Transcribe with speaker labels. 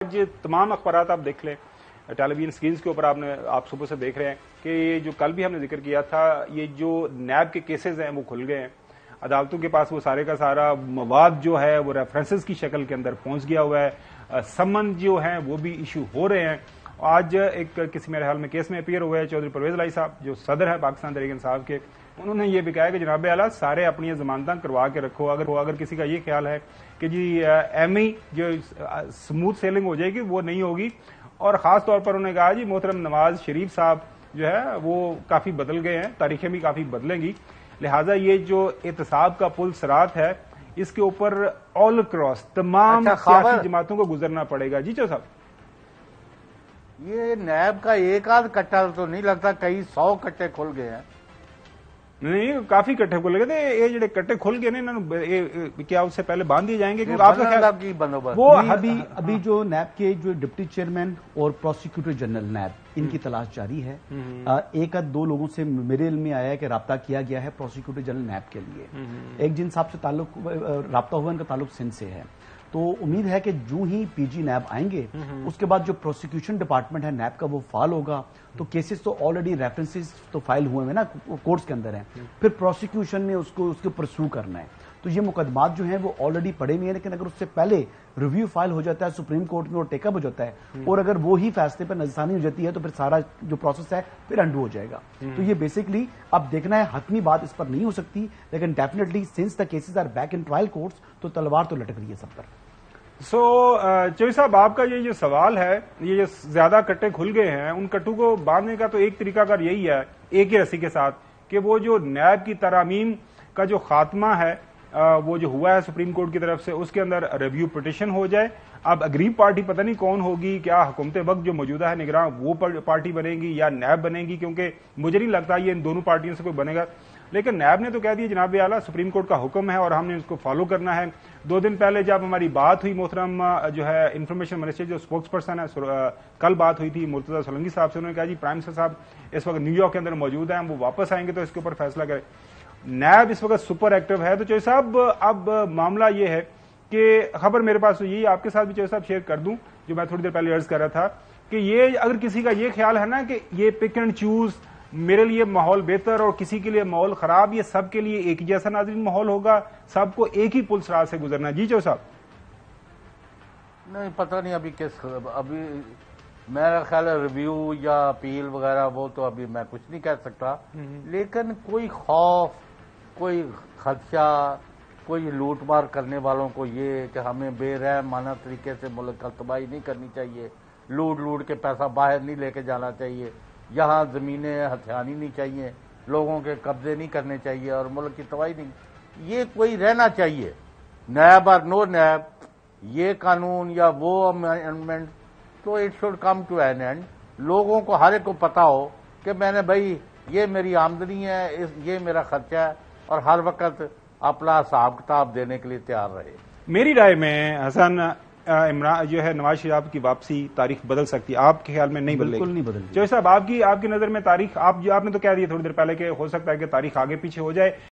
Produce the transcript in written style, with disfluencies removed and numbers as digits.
Speaker 1: आज तमाम अखबारात आप देख लें, टेलीविजन स्क्रीन के ऊपर आप सुबह से देख रहे हैं कि ये जो कल भी हमने जिक्र किया था, ये जो नैब के केसेस हैं वो खुल गए हैं। अदालतों के पास वो सारे का सारा मवाद जो है वो रेफरेंसेस की शक्ल के अंदर पहुंच गया हुआ है। समन जो है वो भी इशू हो रहे हैं। आज एक किसी मेरे हाल में केस में अपीयर हुए चौधरी परवेज लाई साहब, जो सदर है पाकिस्तान तहरीक इंसाफ के, उन्होंने ये भी कहा कि जनाब आला सारे अपनी जमानत करवा के रखो। अगर किसी का ये ख्याल है कि जी एमई जो स्मूथ सेलिंग हो जाएगी, वो नहीं होगी। और खास तौर पर उन्होंने कहा जी मोहतरम नवाज शरीफ साहब जो है वो काफी बदल गए हैं, तारीखें भी काफी बदलेंगी, लिहाजा ये जो एहतसाब का पुल सरात है इसके ऊपर ऑल क्रॉस तमाम सियासी जमातों को गुजरना पड़ेगा। जी चो साहब,
Speaker 2: ये नैब का एक आध कट्टा तो नहीं लगता, कई 100 कट्टे खुल गए हैं।
Speaker 1: नहीं, काफी कट्टे खुल गए थे। ये जो कट्टे खुल गए ना, क्या उससे पहले बांध दिए जाएंगे? क्योंकि आपका ख्याल
Speaker 3: बंदोबस्त वो अभी जो नैब के जो डिप्टी चेयरमैन और प्रोसिक्यूटर जनरल नैब, इनकी तलाश जारी है। एक आध दो लोगों से मेरे इल्म में आया है कि राब्ता किया गया है प्रोसिक्यूटर जनरल नैब के लिए। एक जिन साहब से ताल्लुक राब्ता हुआ, इनका ताल्लुक सिंध से है। तो उम्मीद है कि जो ही पीजी नैब आएंगे उसके बाद जो प्रोसिक्यूशन डिपार्टमेंट है नैब का वो फाइल होगा। तो केसेस तो ऑलरेडी रेफरेंसेस तो फाइल हुए हैं ना, कोर्ट्स के अंदर हैं। फिर प्रोसिक्यूशन ने उसके परस्यू करना है। तो ये मुकदमात जो हैं वो ऑलरेडी पड़े हुए हैं, लेकिन अगर उससे पहले रिव्यू फाइल हो जाता है सुप्रीम कोर्ट में और टेकअप हो जाता है और अगर वो ही फैसले पर नजरसानी हो जाती है तो फिर सारा जो प्रोसेस है फिर अंडू हो जाएगा। तो ये बेसिकली अब देखना है, हतमी बात इस पर नहीं हो सकती, लेकिन definitely since the cases are back in trial courts तो तलवार तो लटक रही है सब पर।
Speaker 1: चौधरी साहब, आपका ये जो सवाल है, ये जो ज्यादा कट्टे खुल गए हैं, उन कट्टों को बांधने का तो एक तरीकाकार यही है, एक ही रस्सी के साथ, कि वो जो नैब की तरामीम का जो खात्मा है वो जो हुआ है सुप्रीम कोर्ट की तरफ से, उसके अंदर रिव्यू पिटिशन हो जाए। अब अग्रीव पार्टी पता नहीं कौन होगी, क्या हुकूमत वक्त जो मौजूदा है निगरान वो पार्टी बनेगी या नैब बनेगी, क्योंकि मुझे नहीं लगता ये इन दोनों पार्टियों से कोई बनेगा। लेकिन नैब ने तो कह दिया जनाब आला सुप्रीम कोर्ट का हुक्म है और हमने इसको फॉलो करना है। 2 दिन पहले जब हमारी बात हुई मोहतरम जो है इंफॉर्मेशन मिनिस्टर जो स्पोक्स पर्सन है, कल बात हुई थी मुर्तजा सोलंकी साहब से, उन्होंने कहा जी प्राइम मिनिस्टर साहब इस वक्त न्यूयॉर्क के अंदर मौजूद है, वो वापस आएंगे तो इसके ऊपर फैसला करें। नैब इस वक्त सुपर एक्टिव है। तो चौधरी साहब, अब मामला ये है कि खबर मेरे पास तो यही आपके साथ भी चौधरी साहब शेयर कर दूं, जो मैं थोड़ी देर पहले अर्ज कर रहा था कि ये अगर किसी का ये ख्याल है ना कि ये पिक एंड चूज, मेरे लिए माहौल बेहतर और किसी के लिए माहौल खराब, ये सबके लिए एक जैसा नाज़रीन माहौल होगा, सबको एक ही पुल सरात से गुजरना। जी चो साहब,
Speaker 2: नहीं पता नहीं अभी मेरा ख्याल है रिव्यू या अपील वगैरह वो तो अभी मैं कुछ नहीं कह सकता, लेकिन कोई खौफ, कोई खदशा, कोई लूट मार करने वालों को ये कि हमें बेरहमाना तरीके से मुल्क का तबाही नहीं करनी चाहिए, लूट के पैसा बाहर नहीं लेके जाना चाहिए, यहाँ जमीनें हथियानी नहीं चाहिए, लोगों के कब्जे नहीं करने चाहिए और मुल्क की तबाही नहीं, ये कोई रहना चाहिए। नैब और नो नैब, ये कानून या वो अमेंडमेंट, तो it should come to an end. लोगों को हर एक को पता हो कि मैंने भाई ये मेरी आमदनी है, ये मेरा खर्चा है, और हर वक्त अपना हिसाब किताब देने के लिए तैयार रहे।
Speaker 1: मेरी राय में हसन इमरान जो है नवाज शरीफ की वापसी तारीख बदल सकती है, आपके ख्याल में नहीं बदलेगी?
Speaker 3: बिल्कुल नहीं बदलेगी।
Speaker 1: चौधरी साहब, आपकी नजर में तारीख, आपने तो कह दिया थोड़ी देर पहले कि हो सकता है कि तारीख आगे पीछे हो जाए।